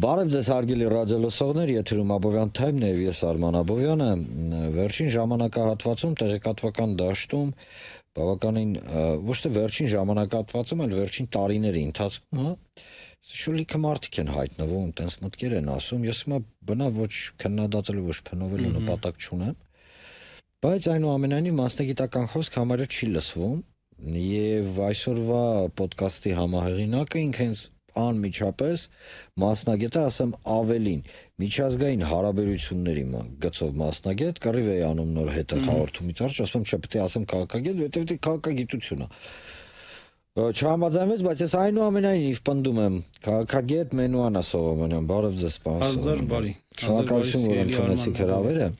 Բարև ձեզ հարգելի ռադիոլսողներ, եթերում Աբովյան թայմն է, ես Արման Աբովյանը, վերջին ժամանակահատվածում տեղեկատվական դաշտում բավականին ոչ թե վերջին ժամանակահատվածում, այլ վերջին տարիների ընթացքում, շուլիքը մարդիկ են հայտնվում, տենց մտքեր են ասում, ես հիմա բնավ ոչ քննադատելու, ոչ փնովելու նպատակ չունեմ, բայց այնուամենայնիվ մասնագիտական խոսք համարը չի լսվում, եւ այսօրվա ոդկասթի համահեղինակը ինքը անմիջապես մասնագետ է, ասեմ ավելին, միջազգային հարաբերությունների գծով մասնագետ, կռիվ է անում նոր հետը հաղորդումից առաջ, ասում եմ չէ, պետք է ասեմ քաղաքագետ, որտեղ քաղաքագիտություն է։ Չհամաձայնվեց, բայց ես այնուամենայնիվ պնդում եմ, քաղաքագետ Մենուանա Սողոմոնյան, բարև ձեզ, պարոն Սողոմոնյան։ Հազար բարի։ Շնորհակալություն, որ ընդունեցիք հրավերը։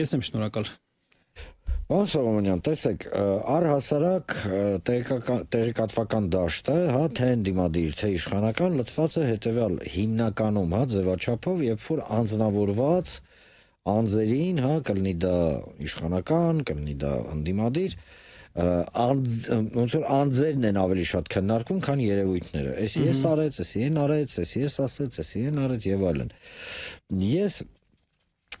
Ես եմ շնորհակալ։ Պարոն Սողոմոնյան, տեսեք, առհասարակ տեղեկատվական դաշտը, թե ընդդիմադիր, թե իշխանական, լցված է հետևյալ հիմնականում, ձևաչափով, երբ որ անձնավորված անձերին, կլինի դա իշխանական, կլինի դա ընդդիմադիր, ոնց որ անձերն են ավելի շատ քննարկում, քան երևույթները։ Էսի ես արեց, էսի են արեց, էսի ես ասեց, էսի են արեց եւ այլն։ Ես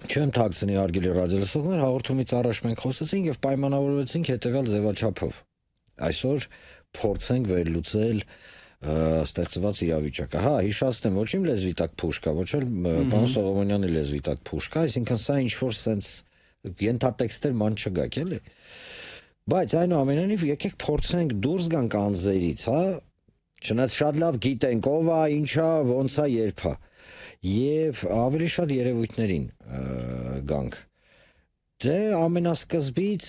չեմ թաքցնի հարգելի ռադիոլսողներ, հաղորդումից առաջ մենք խոսեցինք եւ պայմանավորվեցինք հետեւյալ ձևաչափով։ Այսօր փորձենք վերլուծել ստեղծված իրավիճակը։ Հիշացնեմ, ոչ իմ լեզվի տակ փուշկա, ոչ էլ պարոն Սողոմոնյանի լեզվի տակ փուշկա, այսինքն սա ինչ որ sense ենթատեքստեր ման չգաք, էլի։ Բայց այնուամենայնիվ եկեք փորձենք դուրս գանք անձերից, չնայած շատ լավ գիտենք ով է, ինչ է, ոնց է, երբ է։ Եվ ավելի շատ երևույթներին գանք։ Դե ամենասկզբից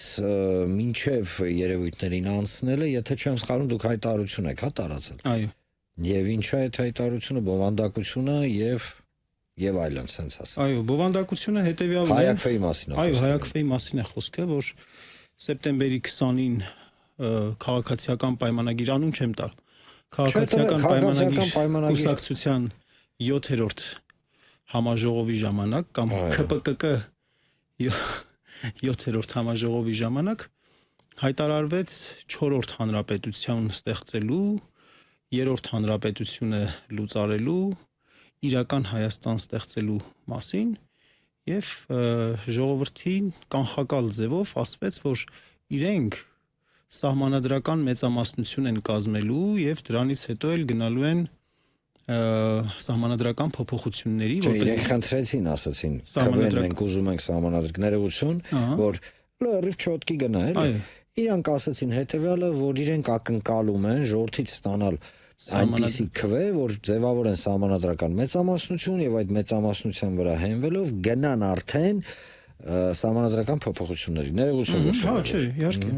մինչև երևույթներին անցնելը, եթե չեմ սխալվում, դուք հայտարարություն եք տարածել։ Այո։ Եվ ինչա այդ հայտարարությունը, բովանդակությունը եւ այլն, sense ասեմ։ Այո, բովանդակությունը հետեւյալն է։ Հայաքվեի մասին է։ Այո, հայաքվեի մասին է խոսքը, որ սեպտեմբերի 20-ին քաղաքացիական պայմանագիր անուն չեմ տալ։ Քաղաքացիական պայմանագիր կուսակցության 7-րդ համաժողովի ժամանակ կամ ՔՊԿԿ 7-րդ համաժողովի ժամանակ հայտարարվեց 4-րդ հանրապետություն ստեղծելու, 3-րդ հանրապետությունը լուծարելու, իրական Հայաստան ստեղծելու մասին եւ ժողովրդին կանխակալ ձևով ասվեց, որ իրենք սահմանադրական մեծամասնություն են կազմելու եւ դրանից հետո էլ գնալու են սահմանադրական փոփոխությունների, որպես իրենք խնդրեցին, ասացին, մենք ուզում ենք սահմանադրական ներողություն, որ լրիվ չոտքի գնա, էլի։ Իրանք ասացին հետեւյալը, որ իրենք ակնկալում են ժողովրդից ստանալ այնպիսի քվե, որ ձևավորեն սահմանադրական մեծամասնություն եւ այդ մեծամասնության վրա հենվելով գնան արդեն սահմանադրական փոփոխությունների։ Ներողություն։ Չէ, իհարկե։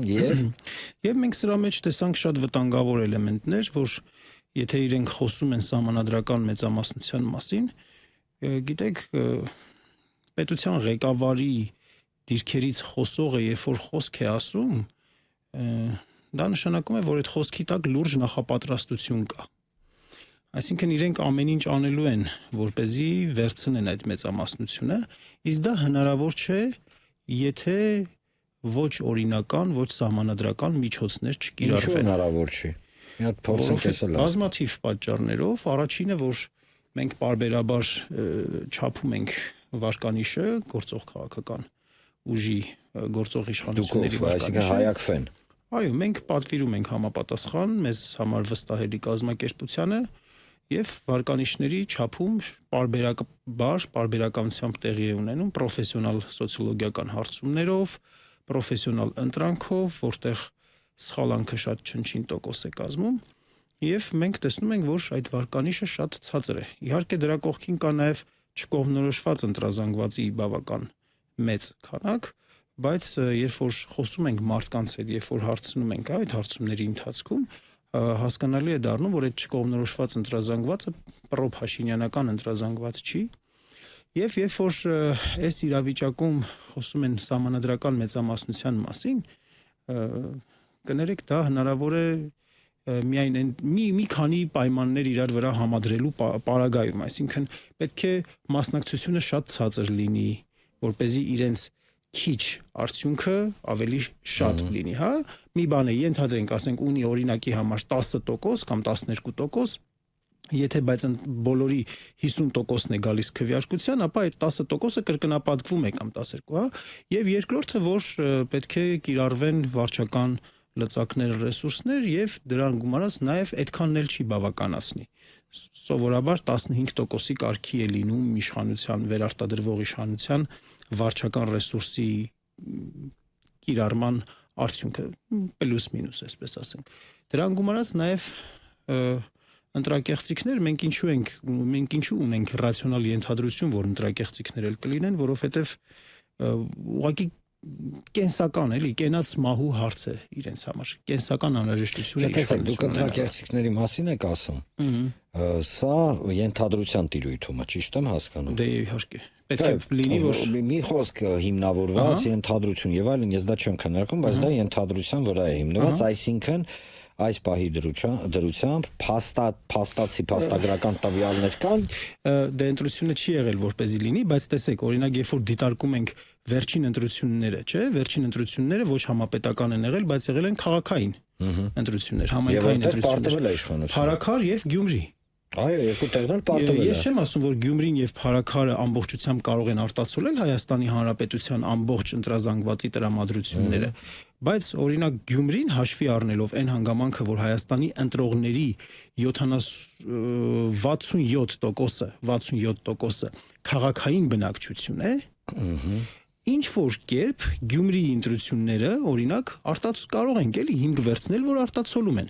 Եվ մենք սրա մեջ տեսանք շատ վտանգավոր էլեմենտներ, որ եթե իրենք խոսում են սահմանադրական մեծամասնության մասին, գիտեք, պետության ղեկավարի դիրքերից խոսողը, երբ որ խոսք է ասում, դա նշանակում է, որ այդ խոսքի տակ լուրջ նախապատրաստություն կա։ Այսինքն իրենք ամեն ինչ անելու են, որպեսզի վերցնեն այդ մեծամասնությունը, իսկ դա հնարավոր չէ, եթե ոչ օրինական, ոչ սահմանադրական միջոցներ չկիրառվեն։ Ինչու հնարավոր չի։ Մի հատ փորձենք էսել ասել։ Բազմաթիվ պատճառներով, առաջինը, որ մենք պարբերաբար չափում ենք վարկանիշը գործող քաղաքական ուժի գործող իշխանությունների վարկանիշը, հայաքվեն։ Այո, մենք պատվիրում ենք համապատասխան մեզ համար վստահելի կազմակերպությանը եւ վարկանիշների չափում պարբերականությամբ տեղի է ունենում պրոֆեսիոնալ սոցիոլոգիական հարցումներով, պրոֆեսիոնալ ընտրանքով, որտեղ սխալանքը շատ չնչին տոկոս է կազմում եւ մենք տեսնում ենք, որ այդ վարկանիշը շատ ցածր է։ Իհարկե դրա կողքին կա նաեւ չկողմնորոշված ընտրազանգվածի բավական մեծ քանակ, բայց երբ որ խոսում ենք մարդկանց հետ, երբ որ հարցնում ենք այդ հարցումների ընթացքում, հասկանալի է դառնում, որ այդ չկողմնորոշված ընտրազանգվածը պրոփաշինյանական ընտրազանգված չի։ Եվ երբ որ այս իրավիճակում խոսում են սահմանադրական մեծամասնության մասին, կներեք, դա հնարավոր է միայն մի քանի պայմաններ իրար վրա համադրելու պարագայում, այսինքն պետք է մասնակցությունը շատ ցածր լինի, որպեսզի իրենց քիչ արդյունքը ավելի շատ լինի, Մի բան է, ենթադրենք, ասենք ունի օրինակի համար 10% կամ 12%, Եթե բայց բոլորի 50%-ն է գալիս քվեարկության, ապա այդ 10%-ը կրկնապատկվում է կամ 12, հա, եւ երկրորդը, որ պետք է կիրառվեն վարչական լծակներ, ռեսուրսներ եւ դրան գումարած նաեւ այդքանն էլ չի բավականացնի։ Սովորաբար 15%-ի կարգի է լինում իշխանության, վերարտադրվող իշխանության վարչական ռեսուրսի կիրառման արդյունքը, պլյուս մինուս, այսպես ասենք։ Դրան գումարած նաեւ ընտրակեղծիքներ մենք ինչու ունենք ռացիոնալ ենթադրություն, որ ընտրակեղծիքներ էլ կլինեն, որովհետև ուղղակի կենսական էլի կենաց մահու հարց է իրենց համար, կենսական անհրաժեշտություն է իշխանությունների։ Դուք ընտրակեղծիքների մասին եք ասում։ Սա ենթադրության տիրույթում է, ճիշտ եմ հասկանում։ Դե իհարկե։ Պետք է լինի, որ մի խոսք հիմնավորված ենթադրություն եւ այլն, ես դա չեմ քննարկում, բայց դա ենթադրության վրա է հիմնված, այսինքն այս պահի դրությամբ փաստագրական տվյալներ կան, դե ընտրությունը չի եղել որպեսզի լինի, բայց տեսեք, օրինակ, երբ որ դիտարկում ենք վերջին ընտրությունները, չէ՞, վերջին ընտրությունները ոչ համապետական են եղել, բայց եղել են քաղաքային ընտրություններ, համայնքային ընտրություններ, Փարաքար եւ Գյումրի։ Այո, երկու տեղն էլ պարտվել է։ Ես չեմ ասում, որ Գյումրին եւ Փարաքարը ամբողջությամբ կարող են արտացոլել Հայաստանի Հանրապետության ամբողջ ընտրազանգվածի տրամադրությունները, բայց օրինակ Գյումրին հաշվի առնելով այն հանգամանքը, որ Հայաստանի ընտրողների 67%-ը քաղաքային բնակչություն է, ինչ որ կերպ Գյումրիի ընտրությունները, օրինակ, կարող են էլի հիմք վերցնել, որ արտացոլում են։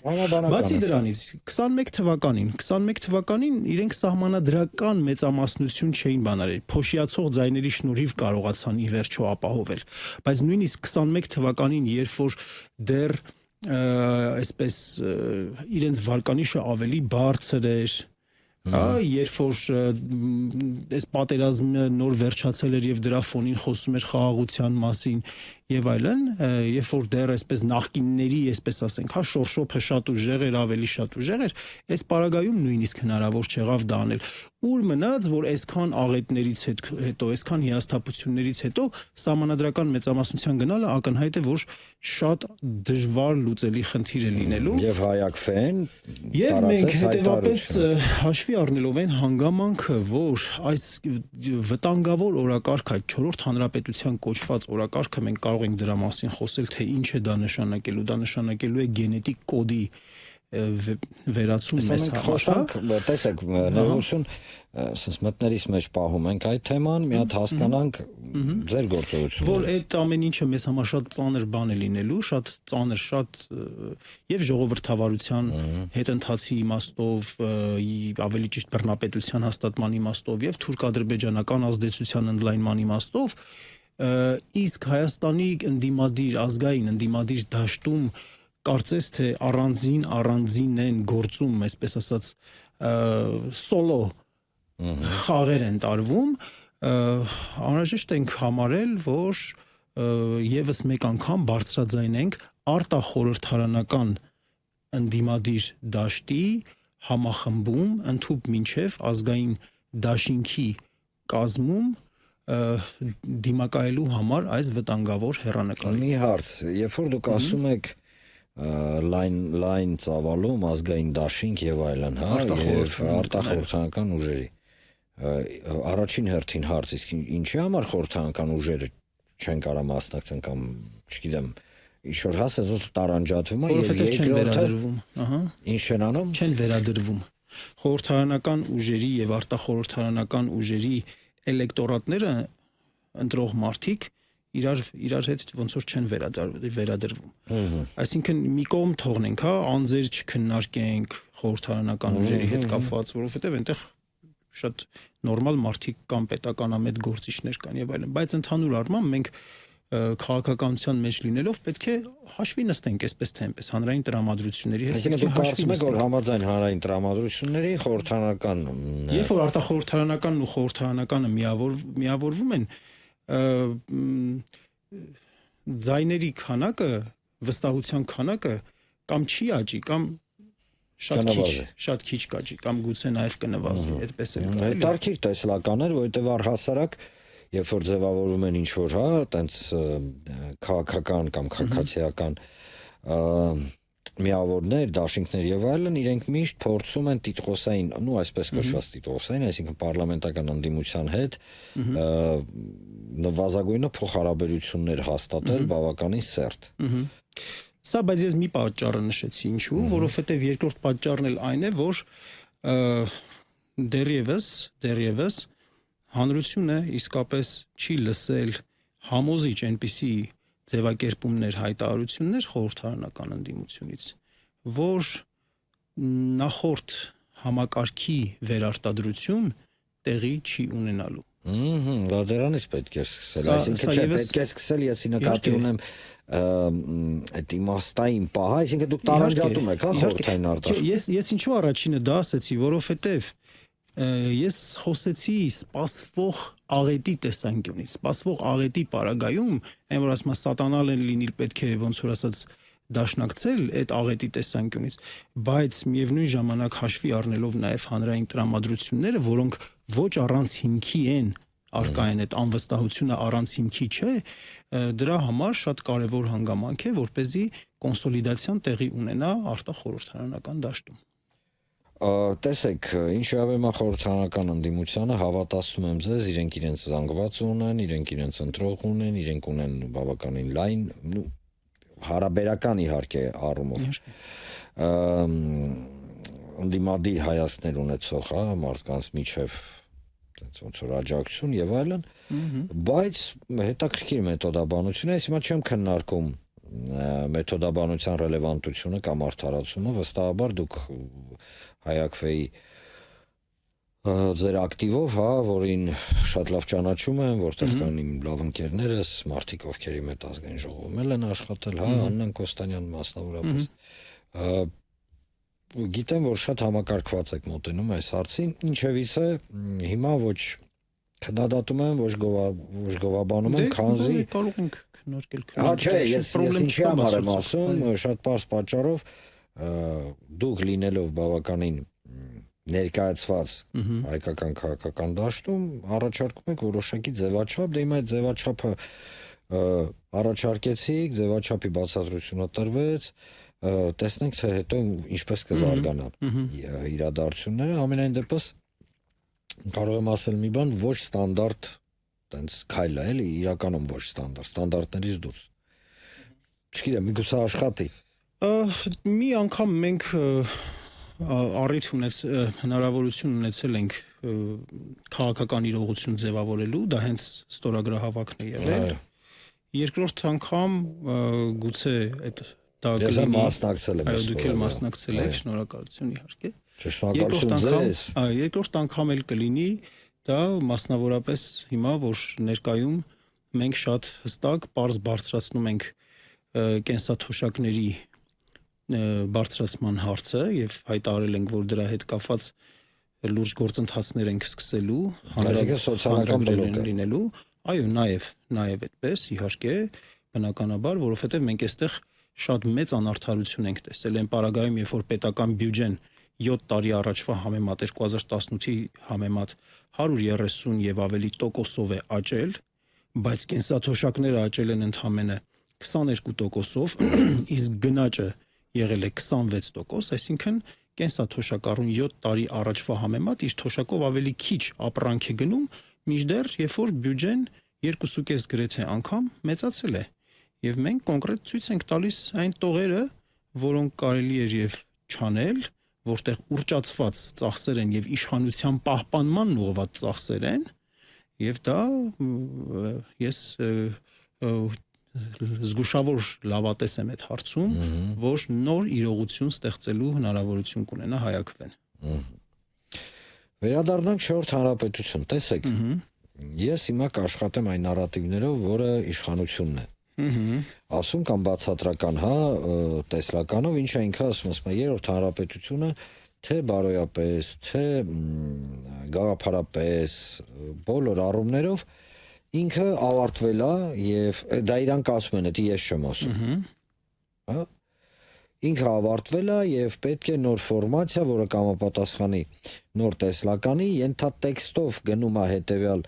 Բացի դրանից, 21 թվականին իրենք սահմանադրական մեծամասնություն չէին բանալել, փոշիացող ձայների շնորհիվ կարողացան ի վերջո ապահովել։ Բայց նույնիսկ 21 թվականին, երբ որ դեռ այսպես իրենց վարկանիշը ավելի բարձր էր, երբ որ այս պատերազմը նոր վերջացել էր եւ դրա ֆոնին խոսում էր խաղաղության մասին եւ այլն, երբ որ դեռ այսպես նախկինների, այսպես ասենք, հա շորշոփը շատ ուժեղ էր, ավելի շատ ուժեղ էր, այս պարագայում նույնիսկ հնարավոր չեղավ դա անել։ Ուր մնաց, որ այսքան աղետներից հետո, այսքան հիասթափություններից հետո սահմանադրական մեծամասնության գնալը ակնհայտ է, որ շատ դժվար լուծելի խնդիր է լինելու։ Եվ հայակվեն, եւ մենք հետեւապես հաշվի առնելով այն հանգամանքը, որ այս վտանգավոր օրակարգը, 4-րդ հանրապետության կոչված օրակարգը, մենք կարող ենք դրա մասին խոսել, թե ինչ է դա նշանակելու, դա նշանակելու է գենետիկ կոդի վերացում մեզ համար։ Տեսեք, ներողություն, ասես մտներիս մեջ պահում ենք այդ թեման, մի հատ հասկանանք ձեր գործողությունը։ Որ այդ ամեն ինչը մեզ համար շատ ծանր բան է լինելու, շատ ծանր, շատ եւ ժողովրդավարության հետընթացի իմաստով, ավելի ճիշտ բռնապետության հաստատման իմաստով եւ թուրք-ադրբեջանական ազդեցության ընդլայնման իմաստով, իսկ Հայաստանի ազգային ընդդիմադիր դաշտում կարծես թե առանձին են գործում, այսպես ասած, սոլո խաղեր են տարվում, անհրաժեշտ ենք համարել, որ եւս մեկ անգամ բարձրաձայնենք արտախորհրդարանական ընդդիմադիր դաշտի համախմբում ընդհուպ մինչև ազգային դաշինքի կազմում դիմակայելու համար այս վտանգավոր հեռանկարին։ Մի հարց, երբ որ դուք ասում եք լայն ծավալում ազգային դաշինք եւ այլն, հա, եւ արտախորհրդարանական ուժերի, առաջին հերթին հարց, իսկ ինչի համար խորհրդարանական ուժերը չեն կարող մասնակցեն կամ, չգիտեմ, ինչ-որ հասած տարանջատվում է եւ չեն վերադրվում, ահա։ Ինչ են անում։ Չեն վերադրվում։ Խորհրդարանական ուժերի եւ արտախորհրդարանական ուժերի էլեկտորատները ընտրող մարդիկ իրար հետ ոնց որ չեն վերադրվում։ Այսինքն մի կողմ թողնենք, հա, անձեր չքննարկենք խորհրդարանական ուժերի հետ կապված, որովհետեւ այնտեղ շատ նորմալ մարդիկ կամ պետականամետ գործիչներ կան եւ այլն, բայց ընդհանուր առմամբ մենք քաղաքականության մեջ լինելով պետք է հաշվի նստենք այսպես թե այնպես հանրային տրամադրությունների հետ։ Այսինքն դուք կարծում եք, որ համաձայն հանրային տրամադրությունների խորհրդարանական երբ որ արտախորհրդարանականն ու խորհրդարանականը միավորվում են, ձայների քանակը, վստահության քանակը կամ չի աճի, կամ շատ քիչ կաճի, կամ գուցե նաև կնվազի, այդպես էլ կա։ Հետարքիր տեսլականներ, որովհետև առհասարակ երբ որ ձևավորում են ինչ-որ, հա, տենց քաղաքական կամ քաղաքացիական միավորներ, դաշինքներ եւ այլն իրենք միշտ փորձում են տիտղոսային, այսպես կոչված տիտղոսային, այսինքն պարլամենտական ընդդիմության հետ նվազագույնը փոխհարաբերություններ հաստատել բավականին սերտ։ Սա բայց ես մի պատճառը նշեցի, ինչու, որովհետեւ երկրորդ պատճառն էլ այն է, որ դեռևս հանրությունը իսկապես չի լսել համոզիչ այնպիսի ձևակերպումներ, հայտարարություններ խորհրդարանական ընդդիմությունից, որ նախորդ համակարգի վերարտադրություն տեղի չի ունենալու։ Դա դրանից պետք է սկսել, այսինքն չէ, պետք է սկսել, ես նկատի ունեմ այդ իմաստային պահը, այսինքն դուք տարանջատում եք, հա, խորհրդային արտահ։ Ես ինչու առաջինը դա ասեցի, որովհետև ես խոսեցի սպասվող աղետի տեսանկյունից, սպասվող աղետի պարագայում, այն որ ասում սատանալ են լինել պետք է ոնց որ ասած դաշնակցել այդ աղետի տեսանկյունից, բայց միևնույն ժամանակ հաշվի առնելով նաև հանրային տրամադրությունները, որոնք ոչ առանց հիմքի են, արկա են այդ անվստահությունը առանց հիմքի չէ, դրա համար շատ կարևոր հանգամանք է, որպեսզի կոնսոլիդացիան տեղի ունենա արտախորհրդարանական դաշտում։ Տեսեք, ինչ հավեմ խորհրդարանական ընդդիմությանը, հավատացում եմ ձեզ, իրենք իրենց զանգված ունեն, իրենք իրենց ընտրող ունեն, իրենք ունեն բավականին լայն, հարաբերական իհարկե առումով ընդդիմադիր հայացքներ ունեցող, հա, մարդկանց միջև ոնց որ աջակցություն եւ այլն, բայց հետաքրքիր մեթոդաբանություն է, հիմա չեմ քննարկում մեթոդաբանության ռելևանտությունը կամ արդարացումը, վստահաբար դուք հայակվեի ձեր ակտիվով, հա, որին շատ լավ ճանաչում եմ, որտեղ կան իմ լավ ընկերներս, մարդիկ ովքեր իմ հետ ազգային ժողովում են աշխատել, հա, Աննան Կոստանյան մասնավորապես։ Գիտեմ, որ շատ համակարգված եք մոտենում այս հարցին, ինչևից է, հիմա ոչ քննադատում եմ, ոչ գովաբանում եմ, քանզի կարող ենք քննարկել։ Հա, չէ, ես ինչի համար եմ ասում, շատ պարզ պատճառով դուք լինելով բավականին ներկայացված հայկական քաղաքական դաշտում առաջարկում եք որոշակի ձևաչափ, դե հիմա այդ ձևաչափը առաջարկեցիք, ձևաչափի բացատրությունը տրվեց, տեսնենք թե հետո ինչպես կզարգանան իրադարձությունները, ամենայն դեպս կարող եմ ասել մի բան, ոչ ստանդարտ տենց քայլ է, էլի, իրականում ոչ ստանդարտ, ստանդարտներից դուրս։ Չգիտեմ, միգուցե աշխատի։ Մի անգամ մենք հնարավորություն ունեցել ենք քաղաքական իրողություն ձևավորելու, դա հենց ստորագրահավաքն է եղել։ Երկրորդ անգամ գուցե այդ դա կլինի մասնակցել եմ։ Այո, դուք էլ մասնակցել եք, շնորհակալություն իհարկե։ Շնորհակալություն ձեզ։ Երկրորդ անգամ էլ կլինի, դա մասնավորապես հիմա, որ ներկայում մենք շատ հստակ պարզ բարձրացնում ենք կենսաթոշակների բարձրացման հարցը եւ հայտարարել ենք, որ դրա հետ կապված լուրջ գործընթացներ ենք սկսելու, սոցիալական բլոկ լինելու, այո, նաեւ այդպես, իհարկե, բնականաբար, որովհետեւ մենք այստեղ շատ մեծ անարդարություն ենք տեսել այն պարագայում, երբ որ պետական բյուջեն 7 տարի առաջվա համեմատ 2018-ի համեմատ 130 եւ ավելի տոկոսով է աճել, բայց կենսաթոշակները աճել են ընդամենը 22%-ով, իսկ գնաճը եղել է 26%, այսինքն կենսաթոշակառուն 7 տարի առաջվա համեմատ իր թոշակով ավելի քիչ ապրանք է գնում, մինչդեռ երբ որ բյուջեն 2.5 գրեթե անգամ մեծացել է։ Եվ մենք կոնկրետ ցույց ենք տալիս այն տողերը, որոնք կարելի է եւ չանել, որտեղ ուռճացված ծախսեր են եւ իշխանության պահպանման ուղղված ծախսեր են, եւ դա ես զգուշավոր լավատես եմ այդ հարցում, որ նոր իրողություն ստեղծելու հնարավորություն կունենա հայակվեն։ Վերադառնանք Չորրորդ հանրապետություն, տեսեք, ես հիմա կաշխատեմ այն նարատիվներով, որը իշխանությունն է։ Ասում կամ բացատրական, հա, տեսլականով, ինչա ինքը ասում եմ, Երրորդ հանրապետությունը թե բարոյապես, թե գաղափարապես, բոլոր առումներով ինքը ավարտվել է եւ դա իրանք ասում են, դա ես չեմ ասում։ Հա։ Ինքը ավարտվել է եւ պետք է նոր ֆորմացիա, որը կամապատասխանի նոր տեսլականի, ենթատեքստով գնում է հետեւյալ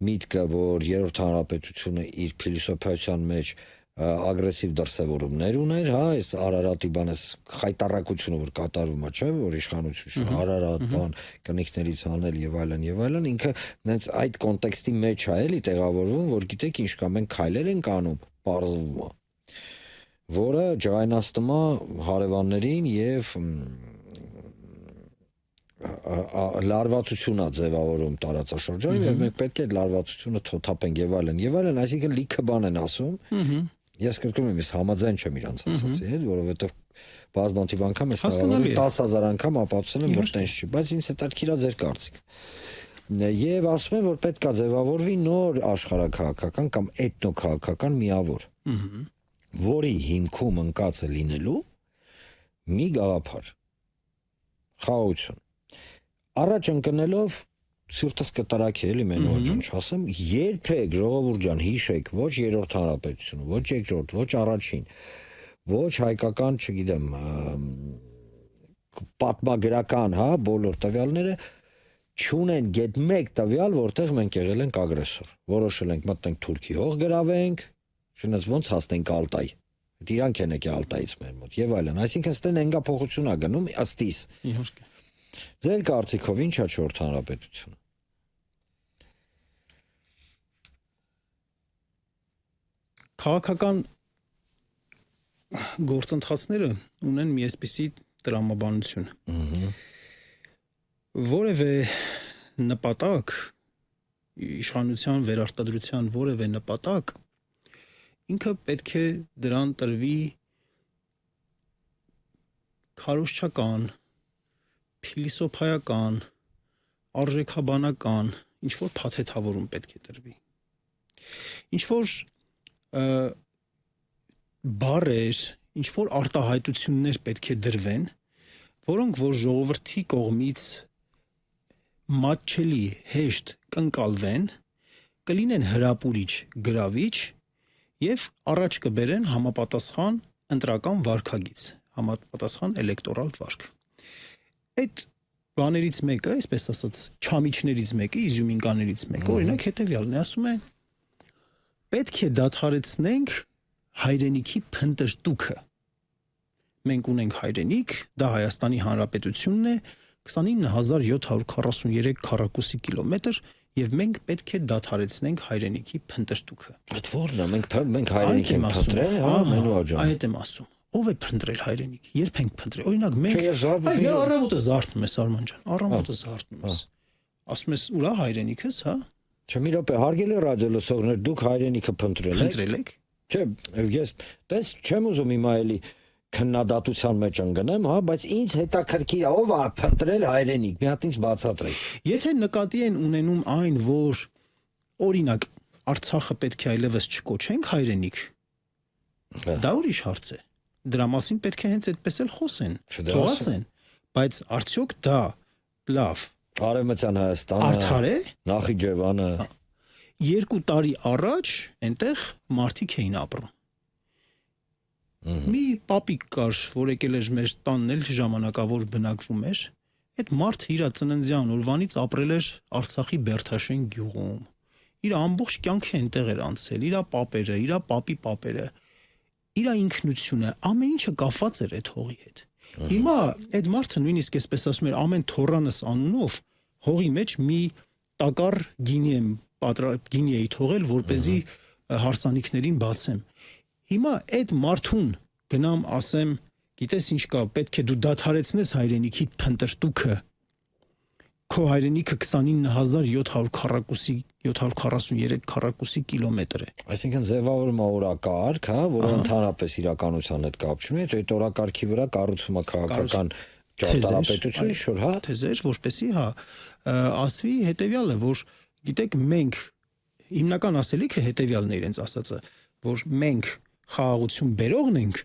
միտքը, որ Երրորդ հանրապետությունը իր փիլիսոփայության մեջ ագրեսիվ դրսևորումներ ուներ, հա, այս Արարատի բանես խայտարակությունը, որ կատարվում է, չէ, որ իշխանություն Արարատ բան կնիքներից անել եւ այլն, ինքը հենց այդ կոնտեքստի մեջ է էլի տեղավորվում, որ գիտեք ինչ կա, մենք քայլեր ենք անում, բարձվում է, որը ջայնաստում է հարևաններին եւ լարվածություն է ձևավորում տարածաշրջանում եւ մենք պետք է այդ լարվածությունը թոթափենք եւ այլն, այսինքն լիքը բան են ասում։ Ես կրկնում եմ, ես համաձայն չեմ իրանց ասացի հետ, որովհետև բազմաթիվ անգամ ես հավատում 10,000 անգամ ապացուցել եմ, որ տենց չի, բայց ինձ հետաքրքիր է ձեր կարծիքը։ Եվ ասում են, որ պետք է ձևավորվի նոր աշխարհաքաղաքական կամ էթնոքաղաքական միավոր, որի հիմքում ընկած է լինելու մի գաղափար՝ խաղաղություն։ Առաջ ընկնելով սուրտս կտրակի էլի մենու ջան, չասեմ, երբեք ժողովուրդ ջան հիշեք ոչ երրորդ հանրապետությունը, ոչ երկրորդ, ոչ առաջին, ոչ հայկական, չգիտեմ, պատմագրական, հա, բոլոր տվյալները չունեն գետ մեկ տվյալ, որտեղ մենք եղել ենք ագրեսոր։ Որոշել ենք մտնենք Թուրքի հող գրավենք, չնայած ոնց հասնենք Ալտայ։ Իրանք են եկել Ալտայից մեր մոտ եւ այլն։ Այսինքն ստեն հենգափոխություն է գնում ըստիս։ Իհարկե։ Ձեր կարծիքով ի՞նչ է չորրորդ հանրապետությունը։ Քաղաքական գործընթացները ունեն մի այսպիսի տրամաբանություն։ Որևէ նպատակ, իշխանության վերարտադրության որևէ նպատակ ինքը պետք է դրան տրվի քարոզչական, փիլիսոփայական, արժեքաբանական, ինչ որ փաթեթավորում պետք է տրվի։ Ինչ որ բառեր, ինչ որ արտահայտություններ պետք է դրվեն, որոնք որ ժողովրդի կողմից մատչելի, հեշտ կընկալվեն, կլինեն հրապուրիչ, գրավիչ եւ առաջ կբերեն համապատասխան ընտրական վարքագիծ, համապատասխան էլեկտորալ վարք։ Այդ բաներից մեկը, այսպես ասած, չամիչներից մեկը, իզյումինկաներից մեկը, օրինակ հետեւյալն է, ասում է. պետք է դադարեցնենք հայրենիքի փնտրտուքը։ Մենք ունենք հայրենիք, դա Հայաստանի Հանրապետությունն է, 29743 քառակուսի կիլոմետր, եւ մենք պետք է դադարեցնենք հայրենիքի փնտրտուքը։ Այդ ո՞րն է, մենք հայրենիք ենք փնտրել, հա, մենու ջան։ Այդ եմ ասում։ Ով է փնտրել հայրենիք։ Երբ ենք փնտրել։ Օրինակ մենք առավոտը զարթնում ես Արման ջան, առավոտը զարթնում ես։ Ասում ես՝ ուրա հայրենիքս, հա։ Չէ, մի րոպե, հարգելի ռադիոլսողներ, դուք հայրենիքը փնտրել եք։ Չէ, ես տես չեմ ուզում հիմա էլի քննադատության մեջ ընկնեմ, հա, բայց ինձ հետաքրքիր է ով է փնտրել հայրենիք։ Մի հատ ինձ բացատրեք։ Եթե նկատի են ունենում այն, որ օրինակ Արցախը պետք է այլևս չկոչենք հայրենիք, դա ուրիշ հարց է։ Դրա մասին պետք է հենց այդպես էլ խոսեն, թողասեն, բայց արդյոք դա լավ Արևմտյան Հայաստանը, արդար է, Նախիջևանը 2 տարի առաջ այնտեղ մարդիկ էին ապրում։ Մի պապիկ կար, որ եկել էր մեր տանն էլ ժամանակավոր բնակվում էր, այդ մարդը իր ծննդյան օրվանից ապրել էր Արցախի Բերթաշեն գյուղում։ Իր ամբողջ կյանքը այնտեղ էր անցել, իր պապերը, իր պապի պապերը, իր ինքնությունը, ամեն ինչը կապված էր այդ հողի հետ։ Հիմա այդ մարդը նույնիսկ այսպես ասում էր ամեն թորանս անունով հողի մեջ մի տակառ գինի էի թողել, որպեսզի հարսանիքներին բացեմ։ Հիմա այդ մարդուն գնամ ասեմ, գիտես ինչ կա, պետք է դու դադարեցնես հայրենիքի փնտրտուքը։ Քո հայրենիքը 29743 քառակուսի կիլոմետր է։ Այսինքն ձևավորում օրակարգ, հա, որը ընդհանրապես իրականության հետ կապ չունի, այդ օրակարգի վրա կառուցվում է քաղաքական ճարտարապետություն, շուտ, հա, թեզեր, որպեսի, հա, ասվի հետեւյալը, որ գիտեք, մենք հիմնական ասելիքը հետեւյալն է իրենց ասածը, որ մենք խաղաղություն բերողն ենք,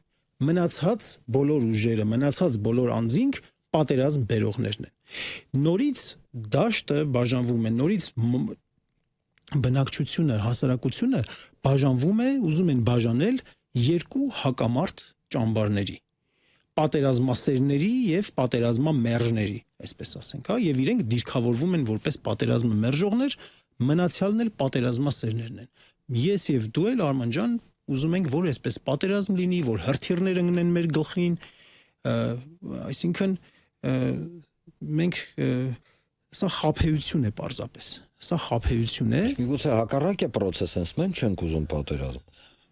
մնացած բոլոր ուժերը, մնացած բոլոր անձինք պատերազմ բերողներն են։ Նորից դաշտը բաժանվում է, նորից բնակչությունը, հասարակությունը բաժանվում է, ուզում են բաժանել երկու հակամարտ ճամբարների, պատերազմասերների եւ պատերազմամերժների, այսպես ասենք, հա, եւ իրենք դիրքավորվում են որպես պատերազմը մերժողներ, մնացյալն էլ պատերազմասերներն են։ Ես եւ դու էլ Արման ջան ուզում ենք, որ այսպես պատերազմ լինի, որ հրթիռներ ընկնեն մեր գլխին, այսինքն մենք սա խաբեություն է պարզապես։ Սա խաբեություն է։ Միգուցե հակառակ է process-ը, մենք չենք ուզում պատերազմ։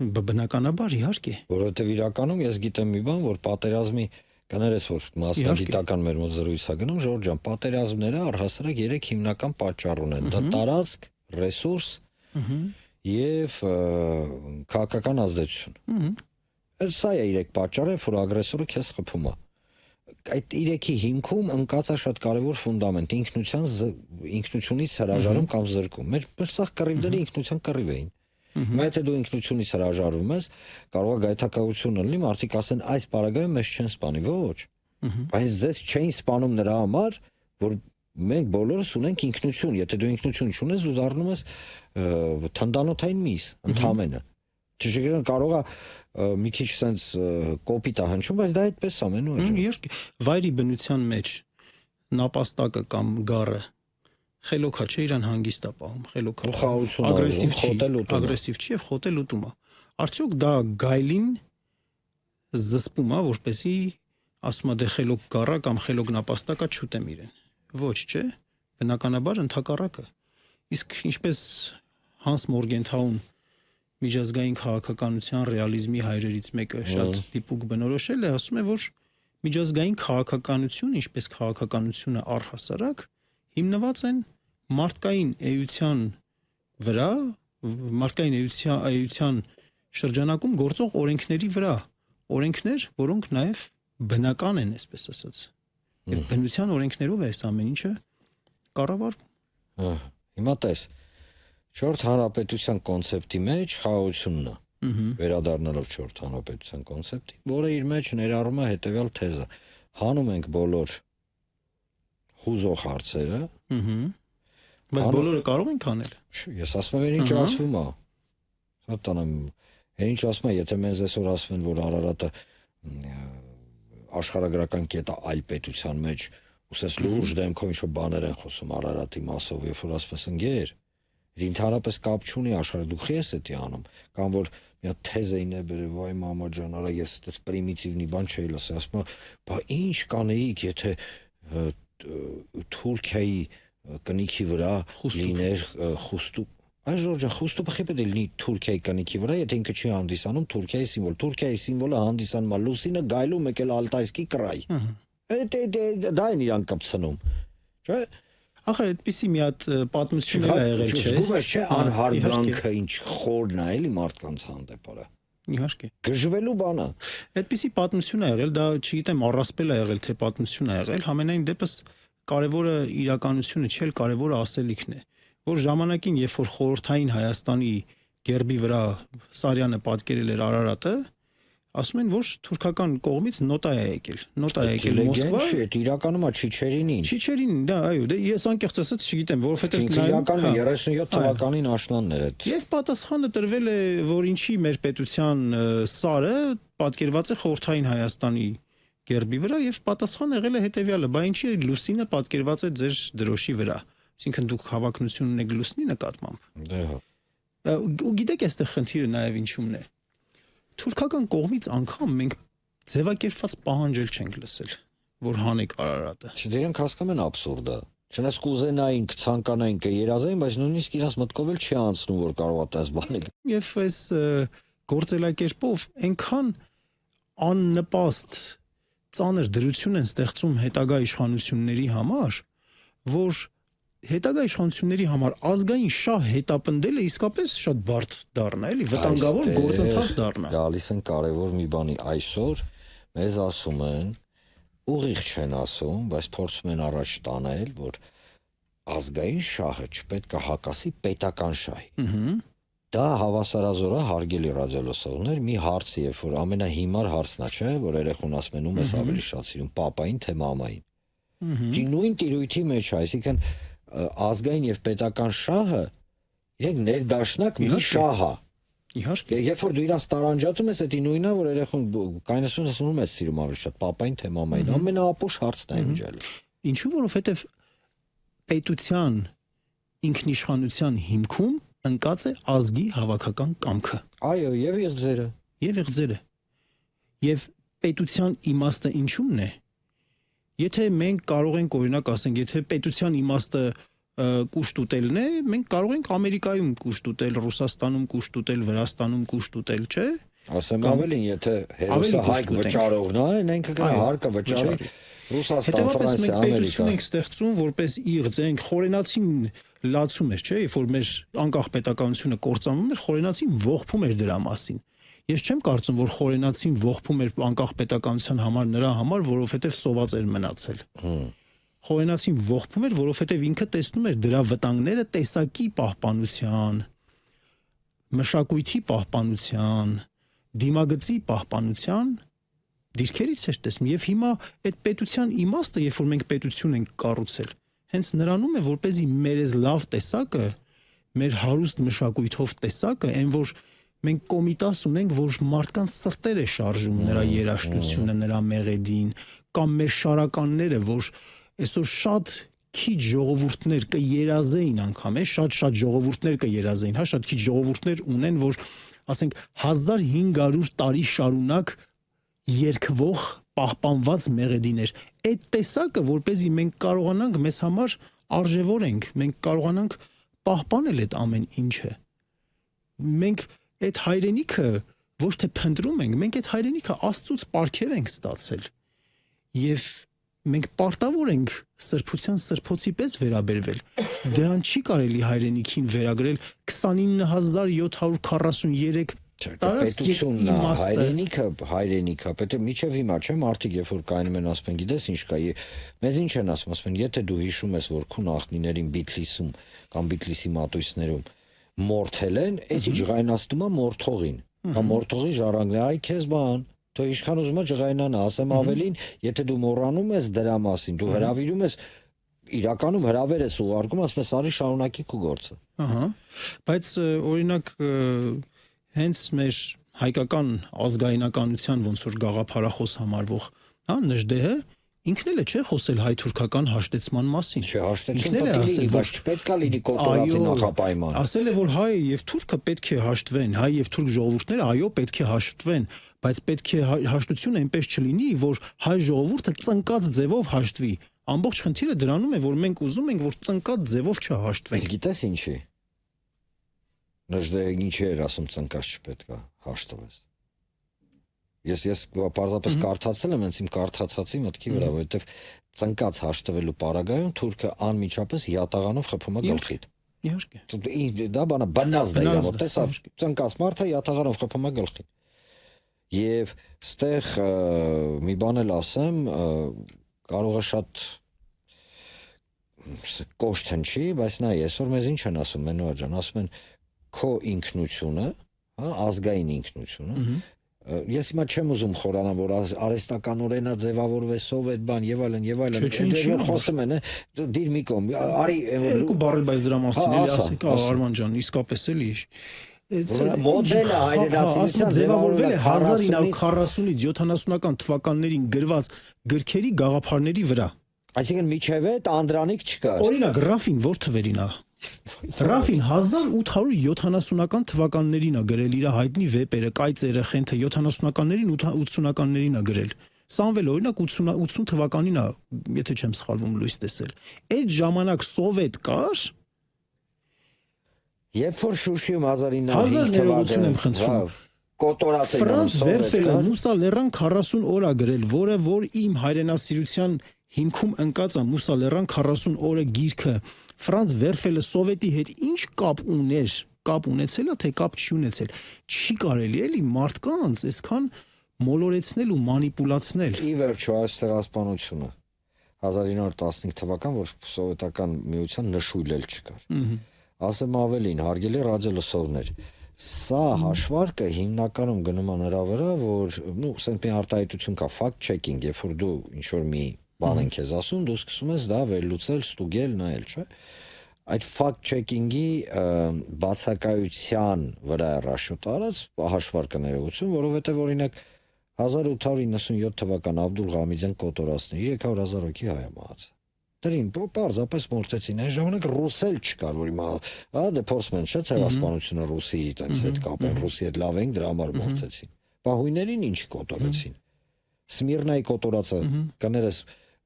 Բնականաբար իհարկե։ Որովհետև իրականում ես գիտեմ մի բան, որ պատերազմի կներես, որ մասնագիտական մեր մոտ զրույց է գնում, Ժորժ ջան, պատերազմները առհասարակ 3 հիմնական պատճառ ունեն՝ դա տարածք, ռեսուրս եւ քաղաքական ազդեցություն։ Սա է 3 պատճառը, որ ագրեսորը քեզ խփում է։ Այդ 3-ի հիմքում ընկած է շատ կարևոր ֆունդամենտ՝ ինքնությունից հրաժարում կամ զրկում։ Մեր սա կռիվները ինքնության կռիվ էին։ Հիմա եթե դու ինքնությունից հրաժարվում ես, կարող է գայթակղություն լինի, մարդիկ ասեն այս պարագայում մեզ չեն սպանի, ոչ։ Բայց ձեզ չէին սպանում նրա համար, որ մենք բոլորս ունենք ինքնություն, եթե դու ինքնություն չունես, դու դառնում ես թնդանոթային միս, ընդամենը։ Ճիշտ կարող է մի քիչ sense կոպիտ է հնչում, բայց դա այդպես է մենու է։ Իհարկե, վայրի բնության մեջ նապաստակը կամ գառը խելոքա չէ, իրան հանգիստ է պահում, խելոքա։ Ագրեսիվ չի եւ խոտել ուտում է։ Արդյոք դա գայլին զսպում է, որպեսզի ասում է դե խելոք գառա կամ խելոք նապաստակա չուտեմ իրեն։ Ոչ, չէ։ Բնականաբար ընդհակառակը։ Իսկ ինչպես Հանս Մորգենթաուն միջազգային քաղաքականության ռեալիզմի հայրերից մեկը շատ դիպուկ բնորոշել է, ասում է, որ միջազգային քաղաքականություն, ինչպես քաղաքականությունը առհասարակ, հիմնված են մարդկային էության վրա, մարդկային էության շրջանակում գործող օրենքների վրա, օրենքներ, որոնք նաև բնական են, այսպես ասած։ Եվ բնության օրենքներով է այս ամեն ինչը կառավարվում։ Հիմա տես, Չորրորդ հանրապետության կոնցեպտի մեջ խաղաղությունն է, վերադառնալով Չորրորդ հանրապետության կոնցեպտի, որը իր մեջ ներառում է հետևյալ թեզը. հանում ենք բոլոր հուզող հարցերը, բայց բոլորը կարող ենք անել։ Ես ասում եմ, ինչ ասվում է։ Հա տանեմ, ինչ ասում է, եթե մենք այսօր ասում են, որ Արարատը աշխարհագրական կետ է այլ պետության մեջ, ուսես լուրջ դեմքով ինչ-որ բաներ են խոսում Արարատի մասով, երբ որ ասում ես ընկեր, ընդհանրապես կապ չունի աշխարհը, դու քեզ է դի անում, կամ որ մի հատ թեզային է բերել, վայ մամա ջան, արա ես այդպես պրիմիտիվնի բան չէի լսել, ասում եմ, բա ինչ կանեիք, եթե Թուրքիայի կնիքի վրա լիներ խուստուկ, այ Ժորժ ջան, խուստուկը պետք է լինի Թուրքիայի կնիքի վրա, եթե ինքը չի հանդիսանում Թուրքիայի սիմվոլ, Թուրքիայի սիմվոլը հանդիսանում է լուսինը, գայլում եկել Ալտայսկի կրայ։ Դա են իրան կպցնում, չէ՞։ Ախր այդպեսի մի հատ պատմություն է եղել, չէ՞։ Զգում ես չէ անհարգանքը ինչ խորն է էլի մարդկանց հանդեպ արա։ Իհարկե։ Գժվելու բանը։ Այդպեսի պատմություն է եղել, դա չգիտեմ առասպել է եղել, թե պատմություն է եղել, համենայն դեպս կարևորը իրականությունը չէ, կարևորը ասելիքն է, որ ժամանակին, երբ որ խորհրդային Հայաստանի գերբի վրա Սարյանը պատկերել էր Արարատը, ասում են, որ թուրքական կողմից նոտա է եկել Մոսկվա։ Այդ իրականում է Չիչերինին։ Չիչերին, դա այո, դե ես անկեղծ ասած չգիտեմ, որովհետև իրականում 37 թվականին աշնաններ այդ։ Եվ պատասխանը տրվել է, որ ինչի մեր պետության սարը պատկերված է խորհրդային Հայաստանի գերբի վրա եւ պատասխանը եղել է հետեւյալը, բա ինչի լուսինը պատկերված է ձեր դրոշի վրա։ Այսինքն դուք հավակնություն ունեք լուսնի նկատմամբ։ Դե հա։ Ու գիտեք, այստեղ խնդիրը նաեւ ինչումն է։ Թուրքական կողմից անգամ մենք ձևակերպված պահանջել չենք լսել, որ հանեք Արարատը։ Դրանք հասկանում են աբսուրդը։ Չնայած կուզենային, կցանկանային, կերազային, բայց նույնիսկ իրաց մտքով էլ չի անցնում, որ կարող է տես բանել։ Եվ այս գործելակերպով այնքան աննպաստ ծանր դրություն են ստեղծում հետագա իշխանությունների համար, որ հետագա իշխանությունների համար ազգային շահ հետապնդելը իսկապես շատ բարդ դառնա, էլի վտանգավոր գործընթաց դառնա։ Գալիս են կարևոր մի բանի այսօր մեզ ասում են, ուղիղ չեն ասում, բայց փորձում են առաջ տանել, որ ազգային շահը չպետք է հակասի պետական շահի։ Դա հավասարազոր է, հարգելի ռադիոլսողներ, մի հարց է, որ ամենահիմար հարցն է, չէ, որ երեխուն ասում են ում ես ավելի շատ սիրում, պապային թե մամային։ Դի նույն տիրույթի մեջ է, այսինքն ազգային եւ պետական շահը իրենք ներդաշնակ մի շահ է։ Իհարկե։ Երբ որ դու իրաց տարանջատում ես, դա նույնն է, որ երեխուն կայնասուն ասում ես սիրում ավելի շատ, պապային թե մամային, ամենաապուշ հարցն է իմջալը։ Ինչու, որովհետեւ պետության ինքնիշխանության հիմքում ընկած է ազգի հավաքական կամքը Այո, եւ իղձերը։ եւ եղձերը։ Եվ պետության իմաստը ինչու՞մն է։ Եթե մենք կարող ենք օրինակ ասենք, եթե պետության իմաստը կուշտ ուտելն է, մենք կարող ենք Ամերիկայում կուշտ ուտել, Ռուսաստանում կուշտ ուտել, Վրաստանում կուշտ ուտել, չէ՞։ Ասեմ ավելին, եթե հերոսը հայք վճարողն է, ինքը կնա հարկը վճարի Ռուսաստան, Ֆրանսիա, Հետևաբար մենք պետություն Ամերիկա։ ենք ստեղծում, որպես իղձ ենք, խորենացին լացում էր, չէ՞, երբ որ մեր անկախ պետականությունը կործանվում էր, խորենացին ողբում էր դրա մասին։ Ես չեմ կարծում, որ խորենացին ողբում էր անկախ պետականության համար նրա համար, որովհետև սոված էր մնացել։ Խորենացին ողբում էր, որովհետև ինքը տեսնում էր դրա վտանգները տեսակի պահպանության, մշակույթի պահպանության, դիմագծի պահպանության դիրքերից էր տեսնում եւ հիմա այդ պետության իմաստը, երբ որ մենք պետություն ենք կառուցել, հենց նրանում է, որպեսզի մեր այս լավ տեսակը, մեր հարուստ մշակույթով տեսակը, այն որ մենք կոմիտաս ունենք, որ մարդկանց սրտեր է շարժում նրա երաժշտությունը, նրա մեղեդին, կամ մեր շարականները, որ այսօր շատ քիչ ժողովուրդներ կերազեին անգամ, շատ ժողովուրդներ կերազեին, հա, շատ քիչ ժողովուրդներ ունեն, որ ասենք 1500 տարի շարունակ երկվող պահպանված մեղեդիներ։ Այդ տեսակը, որպեսզի մենք կարողանանք մեզ համար արժևորենք, մենք կարողանանք պահպանել այդ ամեն ինչը։ Մենք այդ հայրենիքը ոչ թե փնտրում ենք, մենք այդ հայրենիքը Աստծուց պարգև ենք ստացել։ Եւ մենք պարտավոր ենք սրբության սրբոցի պես վերաբերվել։ Դրան չի կարելի հայրենիքին վերագրել 29743 Պետությունն է, հայրենիքը, պետք է միջև հիմա չէ մարդիկ, երբ որ կայնում են ասում են, գիտես ինչ կա, մեզ ինչ են ասում են, եթե դու հիշում ես, որ քո նախնիներին Բիթլիսում կամ Բիթլիսի մատույցներում մորթել են, էդի ջղայնացնում է մորթողին, կամ մորթողի ժառանգն է, այ քեզ բան, դու ինչքան ուզում ես ջղայնանա, ասեմ ավելին, եթե դու մոռանում ես դրա մասին, դու հրավիրում ես իրականում հրավեր ես ուղարկում, ասում ես արի շարունակի քո գործը։ Ահա, բայց օրինակ հենց մեր հայկական ազգայնականության ոնց որ գաղափարախոս համարվող, հա, Նժդեհը ինքն էլ է չէ խոսել հայ-թուրքական հաշտեցման մասին։ Չէ, հաշտեցումը պետք է լինի կոտորածի նախապայման։ Ասել է, որ հայ եւ թուրքը պետք է հաշտվեն, հայ եւ թուրք ժողովուրդները այո պետք է հաշտվեն, բայց պետք է հաշտությունը այնպես չլինի, որ հայ ժողովուրդը ծնկած ձևով հաշտվի։ Ամբողջ խնդիրը դրանում է, որ մենք ուզում ենք, որ ծնկած ձևով չհաշտվենք։ Գիտես ինչի։ Նժդեհը ինչի էր ասում ծնկած չպետք է հաշտվես։ Ես պարզապես կարդացել եմ հենց իմ կարդացածի մտքի վրա, որովհետև ծնկած հաշտվելու պարագայում թուրքը անմիջապես յատաղանով խփում է գլխին։ Իհարկե։ Դա բանա բնազդ է, որ տեսավ ծնկած մարդը յատաղանով խփում է գլխին։ Եվ ստեղ մի բան էլ ասեմ, կարող է շատ կոշտ հնչի, բայց նայ, այսօր մեզ ինչ են ասում, Մենուա ջան, ասում են քո ինքնությունը, հա, ազգային ինքնությունը։ Ես հիմա չեմ ուզում խորանալ, որ արհեստականորեն է ձևավորվես սովետ բան եւ այլն եւ այլն։ Դեռ խոսում են, դիր մի կողմ, արի երկու բառի բայց դրա մասին էլի ասեք, Արման ջան, իսկապես էլի։ Մոդելը հայրենասիրության ձևավորվել է 1940-ից 70-ական թվականներին գրված գրքերի գաղափարների վրա։ Այսինքն միջև է Անդրանիկ չկա։ Օրինակ Ռաֆին որ թվերին է։ Ռաֆին 1870-ական թվականներին է գրել իր հայտնի վեպերը, Կայծերը, Խենթը 70-ականներին 80-ականներին է գրել։ Սամվել օրինակ 80 թվականին է, եթե չեմ սխալվում, լույս տեսել։ Այդ ժամանակ սովետ կար։ Երբ որ Շուշիում 1905 եմ խնդրում։ Կոտորած է Ֆրանց Վերֆելը Մուսա Լեռան 40 օր է գրել, որը որ իմ հայրենասիրության հիմքում ընկած է Մուսա Լեռան 40 օրը գիրքը։ Ֆրանց Վերֆելը սովետի հետ ինչ կապ ուներ, կապ ունեցել է, թե կապ չի ունեցել։ Չի կարելի էլի մարդկանց այսքան մոլորեցնել ու մանիպուլացնել։ Ի վերջո այս ցեղասպանությունը 1915 թվական, որ սովետական միության նշույլ էլ չկար։ Ասեմ ավելին, հարգելի ռադիոլսողներ, սա հաշվարկը հիմնականում գնում է նրա վրա, որ, ասենք մի արտահայտություն կա, fact checking, երբ որ դու ինչ որ մի բան են քեզ ասում, դու սկսում ես դա վերլուծել, ստուգել, նայել, չէ՞։ Այդ fact checking-ի բացակայության վրա է ռաշոտ արած հաշվարկը ներողություն, որովհետև օրինակ 1897 թվական Աբդուլ Ղամիդյան կոտորածն 300,000 հոգի հայ է մահացել։ Դրին պարզապես մորթեցին, այն ժամանակ ռուսել չկար, որ հիմա, դե փորձում են, չէ՞, ցեղասպանությունը ռուսի այտենց հետ կապեն, ռուսի հետ լավ են, դրա համար մորթեցին։ Պահույներին ինչի կոտորեցին։ Սմիրնայի կոտորածը կներես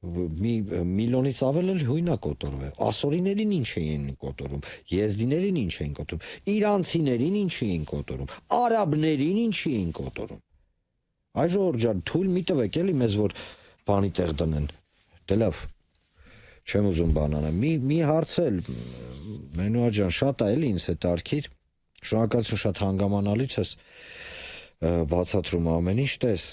մի միլիոնից ավել էլ հույնա կոտորվել։ Ասորիներին ինչ էին կոտորում, եզդիներին ինչ էին կոտորում, իրանցիներին ինչ էին կոտորում, արաբներին ինչ էին կոտորում։ Այ ժողովուրդ ջան, թույլ մի տվեք էլի մեզ որ բանի տեղ դնեն։ Դե լավ։ Չեմ ուզում բանանալ։ Մի հարցել Մենուա ջան, շատ է էլի ինձ հետ արքիր։ Շնորհակալություն, շատ հանգամանալից ես բացատրում ամեն ինչ, տես։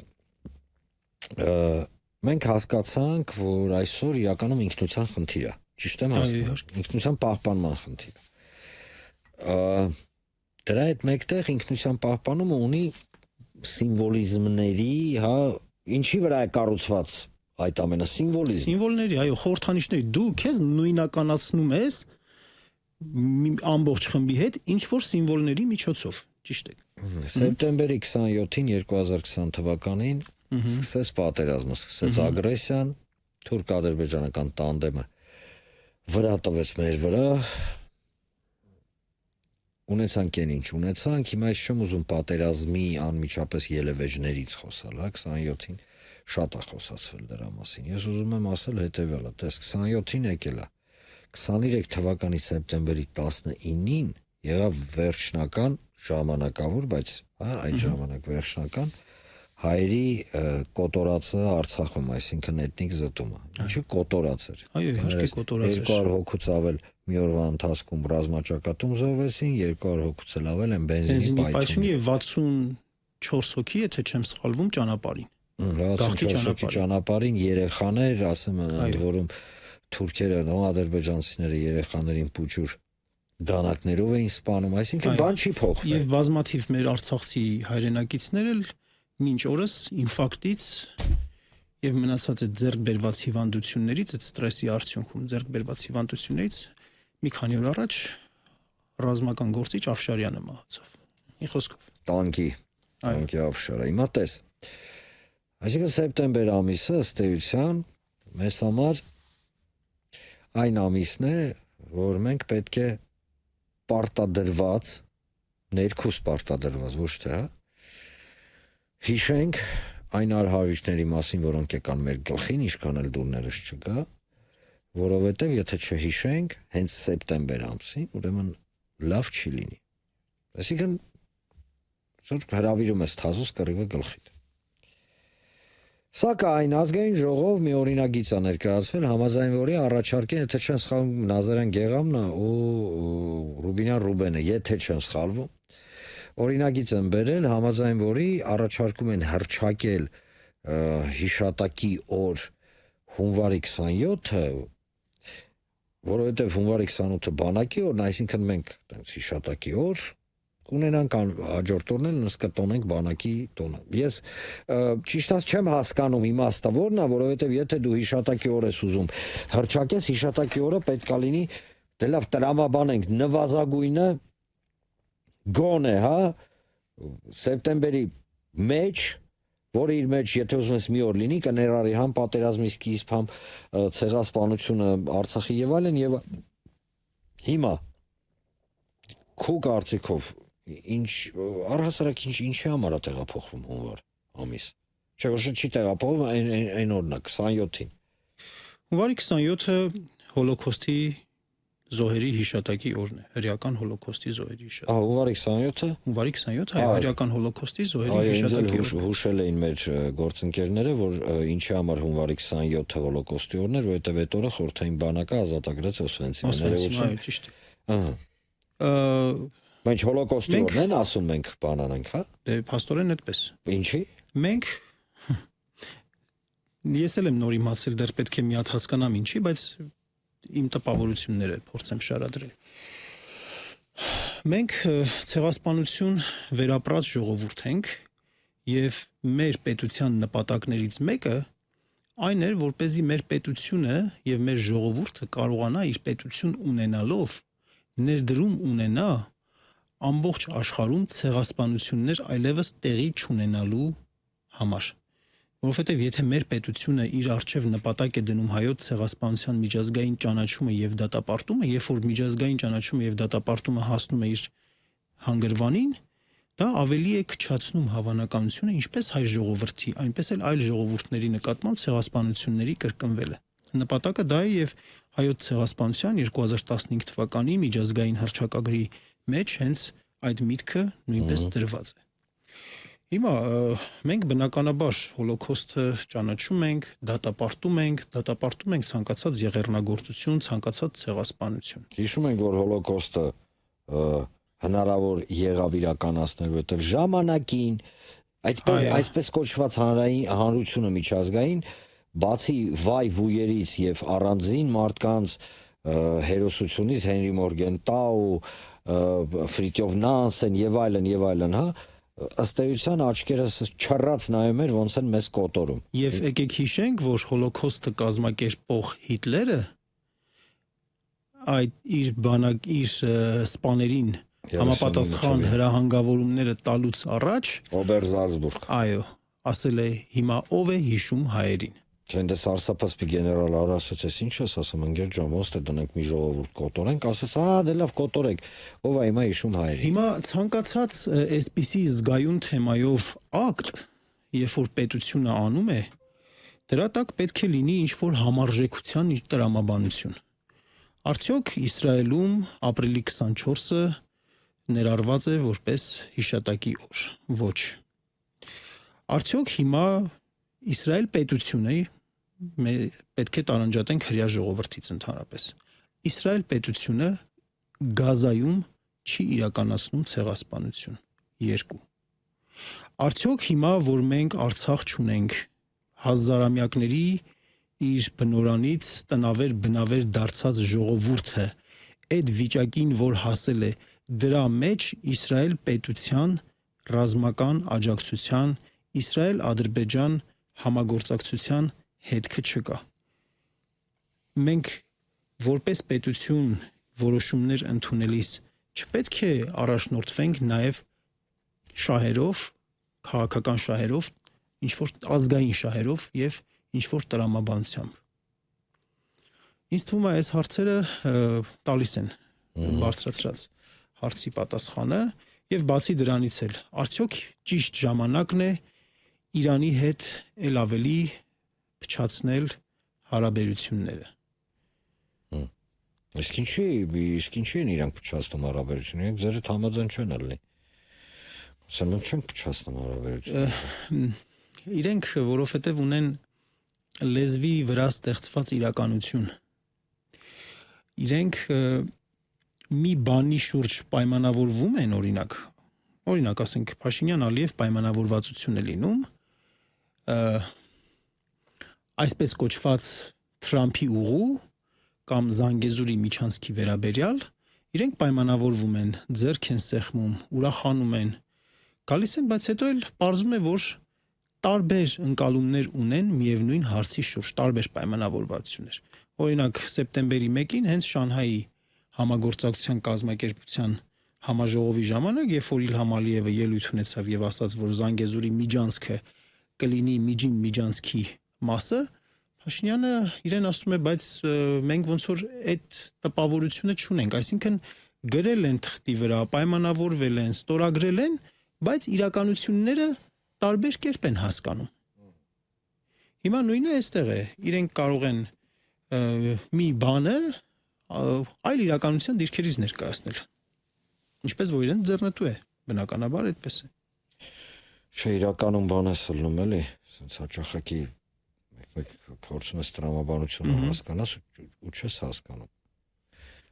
Մենք հասկացանք, որ այսօր իրականում ինքնության խնդիր է։ Ճիշտ եմ հասկանում։ Ինքնության պահպանման խնդիր է։ Դրա հետ մեկտեղ ինքնության պահպանումը ունի սիմվոլիզմների, հա, ինչի վրա է կառուցված այդ ամենը սիմվոլիզմ։ Սիմվոլների, այո, խորհրդանիշների։ Դու քեզ նույնականացնում ես ամբողջ խմբի հետ ինչ որ սիմվոլների միջոցով, ճիշտ է։ Սեպտեմբերի 27-ին 2020 թվականին սկսեց պատերազմը, սկսեց ագրեսիան, թուրք-ադրբեջանական տանդեմը վրա տվեց մեր վրա, ունեցանք այն ինչ ունեցանք, հիմա ես չեմ ուզում պատերազմի անմիջապես ելևեջներից խոսալ, 27-ին շատ է խոսացվել դրա մասին, ես ուզում եմ ասել հետևյալը, տես 27-ին եկել է, 23 թվականի սեպտեմբերի 19-ին եղավ վերջնական ժամանակավոր, բայց այդ ժամանակ վերջնական հայերի կոտորածը Արցախում, այսինքն էթնիկ զտումը։ Ինչու կոտորած էր։ Այո, իհարկե կոտորած էր։ 200 հոգուց ավել մի օրվա ընթացքում ռազմաճակատում զոհվեցին, 200 հոգուց էլ ավել են բենզինի պայթյունի եւ 64 հոգի, եթե չեմ սխալվում, ճանապարհին։ 64 հոգի ճանապարհին երեխաներ, ասեմ ընդ որում թուրքերը, ադրբեջանցիները երեխաներին փուչուր դանակներով էին սպանում, այսինքն բան չի փոխվել։ Եվ բազմաթիվ մեր արցախցի հայրենակիցներ էլ մինչ օրս ինֆարկտից եւ մնացած այդ ձեռքբերված հիվանդություններից, այդ ստրեսի արդյունքում ձեռքբերված հիվանդություններից մի քանի օր առաջ ռազմական գործիչ Աֆշարյանը մահացավ։ Մի խոսքով տանկի Աֆշարը։ Հիմա տես։ Այսինքն սեպտեմբեր ամիսը ըստ էության մեզ համար այն ամիսն է, որ մենք պետք է պարտադրված, ներքուս պարտադրված, ոչ թե, հա, հիշենք այն արհավիրքների մասին, որոնք եկան մեր գլխին, ինչքան էլ դուրներս չկա, որովհետև եթե չհիշենք հենց սեպտեմբեր ամսին, ուրեմն լավ չի լինի։ Այսինքն հրավիրում ես թազուս կռիվը գլխիդ։ Սակայն ազգային ժողով մի օրինագիծ է ներկայացվել, համաձայն որի առաջարկեն, եթե չեմ սխալվում, Նազարյան Գեղամն ու Ռուբինյան Ռուբենը, եթե չեմ սխալվում, օրինագիծ են բերել, համաձայն որի առաջարկում են հռչակել հիշատակի օր հունվարի 27-ը, որովհետև հունվարի 28-ը բանակի օրն, այսինքն մենք հիշատակի օր ունենանք հաջորդ օրն էլ նսկ կտոնենք բանակի տոնը։ Ես ճիշտ ասած չեմ հասկանում իմաստը որն է, որովհետև եթե դու հիշատակի օր ես ուզում հռչակես, հիշատակի օրը պետք է լինի, դե լավ տրամաբանենք նվազագույնը գոնե, հա, սեպտեմբերի մեջ, որը իր մեջ, եթե ուզում ես մի օր լինի, կներառի համ պատերազմի սկիզբ, համ ցեղասպանությունը Արցախի եւ այլն, եւ հիմա քո կարծիքով ինչ առհասարակ ինչի համար է տեղափոխվում հունվար ամիս։ Չէ, ոչ չի տեղափոխվում այն օրն է 27-ին։ Հունվարի 27-ը հոլոկոստի զոհերի հիշատակի օրն է, հրեական հոլոկոստի զոհերի հիշատակի։ Հունվարի 27-ը։ Հունվարի 27-ը հրեական հոլոկոստի զոհերի հիշատակի օրն է։ Հուշել էին մեր գործընկերները, որ ինչի համար հունվարի 27-ը հոլոկոստի օրն էր, որովհետև այդ օրը խորհրդային բանակը ազատագրեց Օսվենցիմը։ Ճիշտ է։ Ահա։ Մենք հոլոկոստի օրն են ասում մենք բանանենք, հա։ Դե փաստորեն այդպես։ Ինչի։ Մենք ես էլ եմ նոր իմացել, դեռ պետք է մի հատ հասկանամ ինչի, բայց իմ տպավորությունները փորձեմ շարադրել։ Մենք ցեղասպանություն վերապրած ժողովուրդ ենք եւ մեր պետության նպատակներից մեկը այն էր, որպեսզի մեր պետությունը եւ մեր ժողովուրդը կարողանա իր պետություն ունենալով ներդրում ունենա ամբողջ աշխարհում ցեղասպանություններ այլևս տեղի չունենալու համար, Որովհետև եթե մեր պետությունը իր արժև նպատակ է դնում հայոց ցեղասպանության միջազգային ճանաչումը եւ դատապարտումը, երբ որ միջազգային ճանաչումը եւ դատապարտումը հասնում է իր հանգրվանին, դա ավելի է քչացնում հավանականությունը ինչպես հայ ժողովրդի, այնպես էլ այլ ժողովուրդների նկատմամբ ցեղասպանությունների կրկնվելը։ Նպատակը դա է եւ հայոց ցեղասպանության 2015 թվականի միջազգային հռչակագրի մեջ հենց այդ միտքը նույնպես դրված է։ Հիմա մենք բնականաբար հոլոկոստը ճանաչում ենք, դատապարտում ենք ցանկացած եղեռնագործություն, ցանկացած ցեղասպանություն։ Հիշում ենք, որ հոլոկոստը հնարավոր եղավ իրականացնել, որովհետև ժամանակին այսպես կոչված հանրությունը միջազգային, բացի վայ վույերից եւ առանձին մարդկանց հերոսությունից Հենրի Մորգենտաու, Ֆրիտյոֆ Նանսեն եւ այլն, հա, ըստ էության աչքերս չռած նայում էր ոնց են մեզ կոտորում։ Եվ եկեք հիշենք, որ հոլոկոստը կազմակերպող Հիտլերը այդ իր սպաներին համապատասխան հրահանգավորումները տալուց առաջ Օբերզալցբուրգ, այո, ասել է հիմա ով է հիշում հայերին։ Քենդես արսափասպի գեներալ ասաց, ինչ ես ասում, ընկեր ջան, ոնց թե դնենք մի ժողովուրդ կոտորենք, ասաց, դե լավ կոտորեք, ով է հիմա հիշում հայերին։ Հիմա ցանկացած այսպիսի զգայուն թեմայով ակտ, երբ որ պետությունը անում է, դրա տակ պետք է լինի ինչ-որ համարժեքության տրամաբանություն։ Արդյոք Իսրայելում ապրիլի 24-ը ներառված է որպես հիշատակի օր։ Ոչ։ Արդյոք հիմա Իսրայել պետությունը պետք է տարանջատենք հրեա ժողովրդից ընդհանրապես։ Իսրայել պետությունը Գազայում չի իրականացնում ցեղասպանություն։ 2. Արդյոք հիմա, որ մենք Արցախ չունենք, հազարամյակների իր բնորանից տնավեր բնավեր դարձած ժողովուրդը այդ վիճակին, որ հասել է, դրա մեջ Իսրայել պետության ռազմական աջակցության, Իսրայել-Ադրբեջան համագործակցության հետքը չկա։ Մենք որպես պետություն որոշումներ ընդունելիս չպետք է առաջնորդվենք նաև շահերով, քաղաքական շահերով, ինչ-որ ազգային շահերով եւ ինչ-որ տրամաբանությամբ։ Ինձ թվում է այս հարցերը տալիս են բարձրացրած հարցի պատասխանը եւ բացի դրանից էլ արդյոք ճիշտ ժամանակն է Իրանի հետ ել ավելի փչացնել հարաբերությունները։ Իսկ ինչի են իրանք փչացնում հարաբերությունները, ձերդ համաձայն չեն ալի։ Ասեմ, չենք փչացնում հարաբերությունները։ Իրենք որովհետև ունեն լեզվի վրա ստեղծված իրականություն։ Իրենք մի բանի շուրջ պայմանավորվում են, օրինակ ասենք Փաշինյան-Ալիև պայմանավորվածություն է լինում, այսպես կոչված Թրամփի ուղու կամ Զանգեզուրի միջանցքի վերաբերյալ, իրենք պայմանավորվում են, ձեռք են սեղմում, ուրախանում են, գալիս են, բայց հետո էլ պարզվում է, որ տարբեր ընկալումներ ունեն միևնույն հարցի շուրջ, տարբեր պայմանավորվածություններ։ Օրինակ սեպտեմբերի 1-ին հենց Շանհայի համագործակցության կազմակերպության համաժողովի ժամանակ, երբ որ Իլհամ Ալիևը ելույթ ունեցավ եւ ասաց, որ Զանգեզուրի միջանցքը կլինի միջին միջանցքի մասը, Փաշինյանը իրեն ասում է, բայց մենք ոնց որ այդ տպավորությունը չունենք, այսինքն գրել են թղթի վրա, պայմանավորվել են, ստորագրել են, բայց իրականությունները տարբեր կերպ են հասկանում։ Հիմա նույնը այստեղ է, իրենք կարող են մի բանը այլ իրականության դիրքերից ներկայացնել։ Ինչպես որ իրեն ձեռնտու է, բնականաբար այդպես է։ Չէ, իրականում բան է սլնում էլի, ասենց հաճախակի մեկ փորձում ես տրամաբանությունը հասկանաս ու չես հասկանում։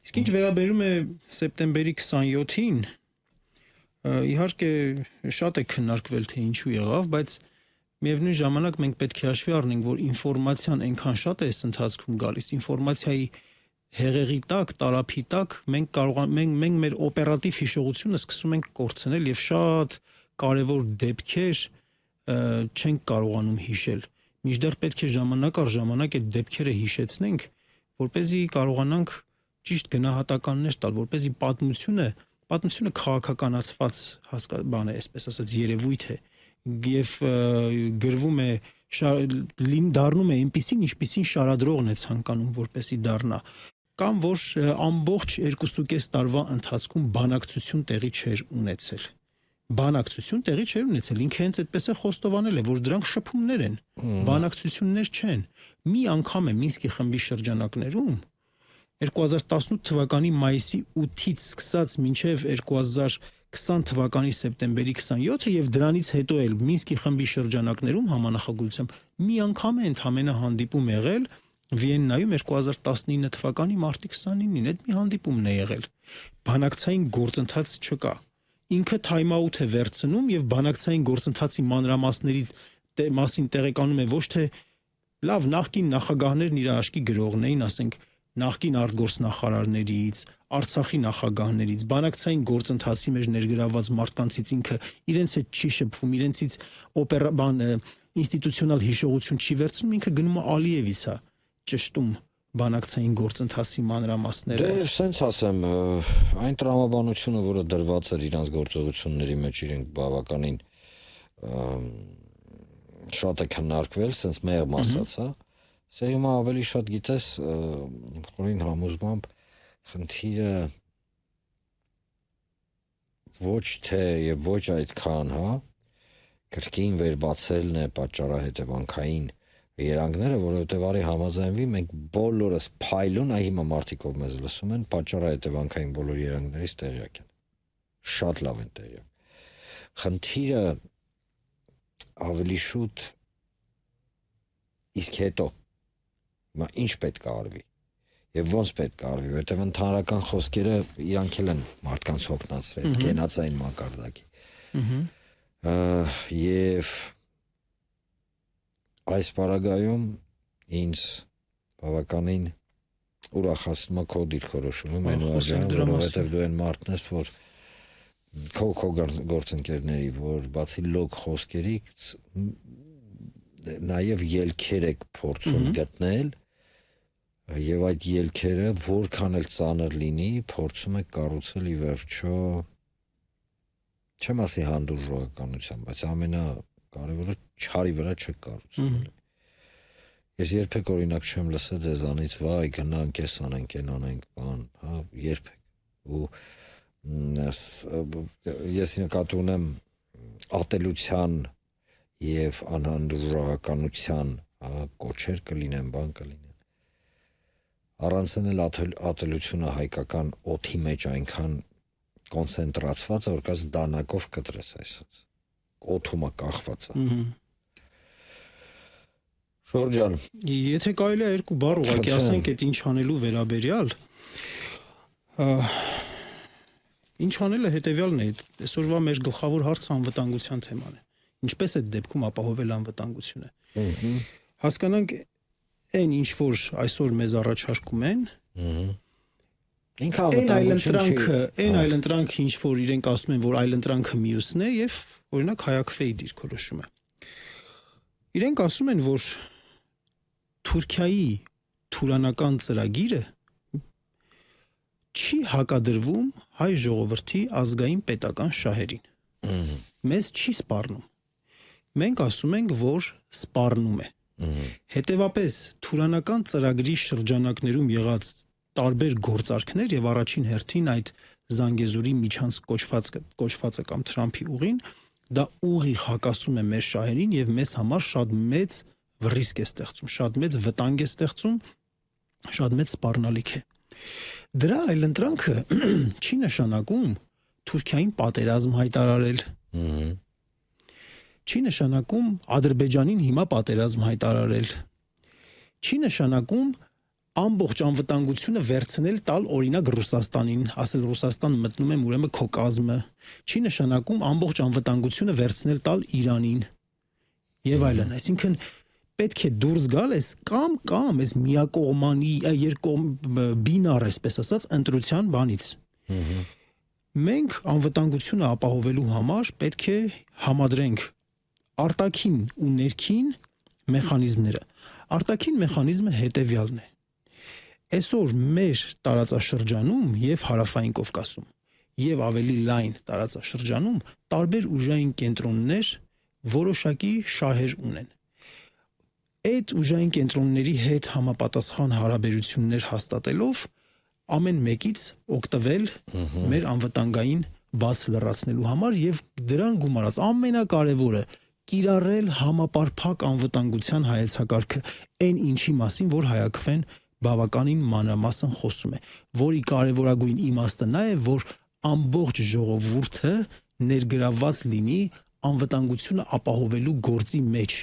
Իսկ ինչ վերաբերում է սեպտեմբերի 27-ին, իհարկե շատ է քննարկվել թե ինչու եղավ, բայց միևնույն ժամանակ մենք պետք է հաշվի առնենք, որ ինֆորմացիան այնքան շատ է այս ընթացքում գալիս, ինֆորմացիայի հեղեղի տակ, տարափի տակ մենք մեր օպերատիվ հիշողությունը սկսում ենք կորցնել եւ շատ կարևոր դեպքեր չենք կարողանում հիշել։ Մինչդեռ պետք է ժամանակ առ ժամանակ այդ դեպքերը հիշեցնենք, որպեսզի կարողանանք ճիշտ գնահատականներ տալ, որպեսզի պատմությունը քաղաքականացված բան է, այսպես ասած, երևույթ է եւ գրվում է դառնում է այնպեսին, ինչպեսին շարադրողն է ցանկանում, որպեսի դառնա, կամ որ ամբողջ 2.5 տարվա ընթացքում բանակցություն տեղի չէր ունեցել։ Բանակցություն տեղի չէր ունեցել, ինքը հենց այդպես է խոստովանել է, որ դրանք շփումներ են, բանակցություններ չեն։ Մի անգամ է Մինսկի խմբի շրջանակներում 2018 թվականի մայիսի 8-ից սկսած մինչև 2020 թվականի սեպտեմբերի 27-ը եւ դրանից հետո էլ Մինսկի խմբի շրջանակներում համանախագահությամբ մի անգամ է ընդամենը հանդիպում եղել Վիեննայում 2019 թվականի մարտի 29-ին, այդ մի հանդիպումն է եղել։ Բանակցային գործընթաց չկա։ Ինքը թայմ-աութ է վերցնում եւ բանակցային գործընթացի մանրամասների մասին տեղեկանում է ոչ թե լավ նախկին նախագահներն իր աշկի գրողն էին, ասենք նախկին արտգործնախարարներից, Արցախի նախագահներից, բանակցային գործընթացի մեջ ներգրավված մարդկանցից ինքը իրենց հետ չի շփվում, իրենցից ինստիտուցիոնալ հիշողություն չի վերցնում, ինքը գնում է Ալիևից է ճշտում բանակցային գործընթացի մանրամասները։ Դե սենց ասեմ, այն տրամաբանությունը, որը դրված էր իրանց գործողությունների մեջ, իրենք բավականին շատ է քննարկվել, սենց մեղմ ասած, հա։ Սա հիմա ավելի շատ գիտես, խորին համոզմամբ խնդիրը ոչ թե եւ ոչ այդքան, հա, կրկին վերբացելն է պատճառահետևանքային երանգները, որովհետև արի համաձայնվի, մենք բոլորս փայլուն, այ հիմա մարդիկ ով մեզ լսում են, պատճառահետևանքային բոլոր երանգներից տեղյակ են։ Շատ լավ են տեղյակ։ Խնդիրը ավելի շուտ իսկ հետո հիմա ինչ պետք է արվի եւ ոնց պետք է արվի, որովհետև ընդհանրական խոսքերը իրանք էլ են մարդկանց հոգնածրել, կենացային մակարդակի։ Եվ այս պարագայում ինձ բավականին ուրախացնում է քո դիրքորոշումը, որովհետև դու այն մարդն ես, որ քո գործընկերների, որ բացի լոկ խոսքերից նաև ելքեր եք փորձում գտնել եւ այդ ելքերը որքան էլ ծանր լինի, փորձում եք կառուցել ի վերջո չեմ ասի հանդուրժողականության, բայց ամենակարևորը չարի վրա չեք կառուցել։ Ես երբեք օրինակ չեմ լսել ձեզանից վայ գնանք էս անենք, այն անենք, բան, հա, երբեք։ Ու ես նկատի ունեմ ատելության եւ անհանդուրժողականության կոչեր կլինեն, բան կլինեն։ Առանցն էլ ատելությունը հայկական օդի մեջ այնքան կոնցենտրացված է, որ կաս դանակով կտրես այսպես։ Օդում է կախված է։ Շորջան, եթե կարելի է երկու բառ ուղղակի ասենք այդ ինչ անելու վերաբերյալ, ինչ անելը հետեւյալն է, այսօրվա մեր գլխավոր հարցը անվտանգության թեման է։ Ինչպես այդ դեպքում ապահովել անվտանգությունը։ Հասկանանք այն ինչ որ այսօր մեզ առաջարկում են, ինքը այն այլընտրանքը ինչ որ իրենք ասում են, որ այլընտրանքը մյուսն է եւ օրինակ Հայաքվեի դիրքորոշումը։ Իրենք ասում են, որ Թուրքիայի թուրանական ծրագիրը չի հակադրվում հայ ժողովրդի ազգային պետական շահերին։ Մեզ չի սպառնում։ Մենք ասում ենք, որ սպառնում է։ Հետևապես թուրանական ծրագրի շրջանակներում եղած տարբեր գործարքներ եւ առաջին հերթին այդ Զանգեզուրի միջանց կոչվածը կամ Թրամփի ուղին, դա ուղիղ հակասում է մեր շահերին եւ մեզ համար շատ մեծ ռիսկ է ստեղծում, շատ մեծ վտանգ է ստեղծում, շատ մեծ սպառնալիք է։ Դրա այլընտրանքը չի նշանակում Թուրքիային պատերազմ հայտարարել։ Չի նշանակում Ադրբեջանին հիմա պատերազմ հայտարարել։ Չի նշանակում ամբողջ անվտանգությունը վերցնել տալ օրինակ Ռուսաստանին, ասել Ռուսաստան մտնում եմ ուրեմն քո կազմը։ Չի նշանակում ամբողջ անվտանգությունը վերցնել տալ Իրանին եւ այլն։ Այսինքն պետք է դուրս գալ այս կամ այս միակողմանի բինար, այսպես ասած, ընտրության բանից։ Մենք անվտանգությունը ապահովելու համար պետք է համադրենք արտաքին ու ներքին մեխանիզմները։ Արտաքին մեխանիզմը հետևյալն է։ Այսօր մեր տարածաշրջանում եւ Հարավային Կովկասում եւ ավելի լայն տարածաշրջանում տարբեր ուժային կենտրոններ որոշակի շահեր ունեն։ այդ ուժային կենտրոնների հետ համապատասխան հարաբերություններ հաստատելով ամեն մեկից օգտվել մեր անվտանգային բաց լրացնելու համար եւ դրան գումարած ամենակարևորը կիրառել համապարփակ անվտանգության հայեցակարգը այն ինչի մասին որ հայակվեն բավականին մանրամասն խոսում է որի կարևորագույն իմաստը նա է որ ամբողջ ժողովուրդը ներգրավված լինի անվտանգությունը ապահովելու գործի մեջ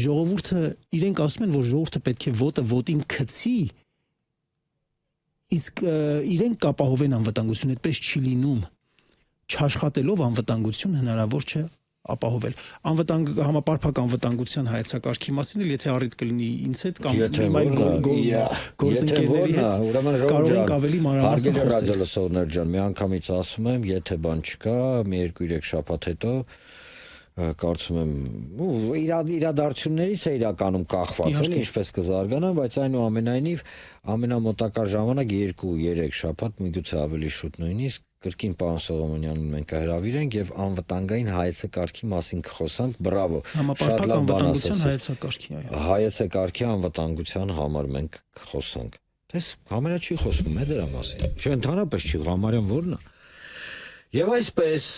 ժողովուրդը իրենք ասում են որ ժողովուրդը պետք է ոտը ոտին գցի իսկ իրենք կապահովեն անվտանգությունը այդպես չի լինում չաշխատելով անվտանգություն հնարավոր չէ ապահովել համապարփակ անվտանգության հայեցակարգի մասին էլ եթե առիթ կլինի ինձ հետ կամ իմ այլ գործընկերների հետ կարող ենք ավելի մանրամասն խոսել ռադիոլսողներ ջան մի անգամից ասում եմ եթե բան չկա մի 2-3 շաբաթ հետո կարծում եմ իրադարձություններից է իրականում կախված էլի ինչպես կզարգանա բայց այնուամենայնիվ ամենամոտակա ժամանակ 2-3 շաբաթ միգուցե ավելի շուտ նույնիսկ կրկին պարոն Սողոմոնյանին մենք կհրավիրենք եւ անվտանգային հայեցակարգի մասին կխոսանք բրավո համապարփակ անվտանգության հայեցակարգի հայեցակարգի անվտանգության համար մենք կխոսանք դες համարյա չի խոսվում է դրա մասին չէ ընդհանրապես չի համարյան որն է եւ այսպես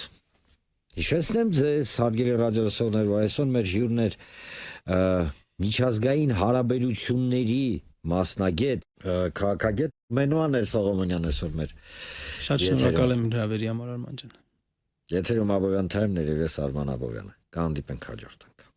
հիշեցնեմ ձեզ հարգելի ռադիոլսողներ որ այսօր մեր հյուրն էր միջազգային հարաբերությունների մասնագետ քաղաքագետ Մենուան Սողոմոնյան այսօր մեր շատ շնորհակալ եմ հրավերի համար Արման ջան Եթերում Աբովյան թայմներ եւ ես Արման Աբովյանը կհանդիպենք հաջորդ